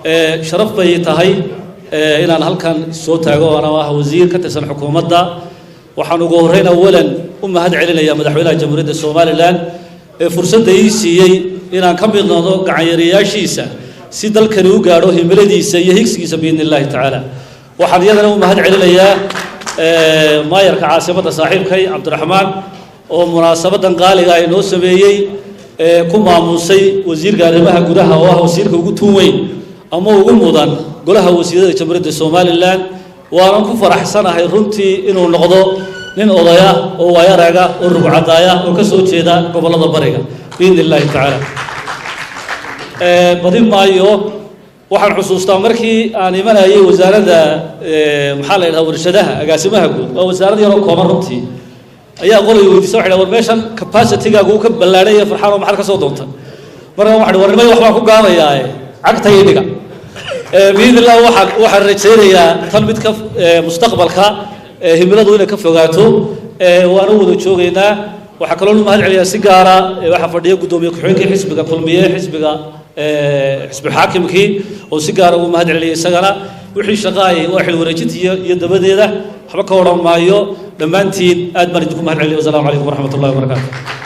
sharaf bay tahay inaan halkan soo taago ana ah wasiir ka tirsan xukuumadda waxaan ugu horeyn awalan u mahad celinayaa madaxweynaha jamhuuriyadda Soomaaliland ee fursadda ii siiyay inaan ka mid noqdo gacan yareeyashiisa si dalkani u gaadho himiladiisa iyo higsigiisa biidnillaahi tacaala waxaan iyadana u mahad celinayaa maayarka caasimadda saaxiibkay Cabdiraxmaan oo munaasabadan qaaliga ay noo sameeyay ku maamusay wasiirka arrimaha gudaha oo ah wasiirka ugu tuweyn ama ugu mudan golaha wasiirada jamhuuriyadda Soomaaliland waan ku faraxsanahay runtii inuu noqdo nin odaya oo waayaraga oo rugcadaaya oo ka soo jeeda gobolada bariga biidnillaahi tacaala badin maayo waxaan xusuustaa markii aan imanayay wasaaradda maxaa la yiraahdaa warshadaha agaasimaha guud waa wasaarad yar oo kooban runtii ayaa qolay weydiisay waxa war meeshan capacity-gaagu ka ballaaray farxaan oo maxaad ka soo doontaa markaa waxaan warnimay wax baan ku gaadayaa cagtay dhiga biidnillah waxaan rajaynayaa tan mid ka mustaqbalka himiladu inay ka fogaato waan u wada joogaynaa waxa kaloo u mahad celiyaa si gaara waxa fadhiyo gudoomiye ku-xigeenka xisbiga kulmiye xisbiga xisbi xaakimkii oo si gaar ah u mahad celiyay isagana wixii shaqaay waa xil wareejintii iyo dabadeeda waxba ka waran maayo dhammaantiin aad baan idinku mahad celiyay. Wassalaamu calaykum waraxmatullaahi wabarakaatuh.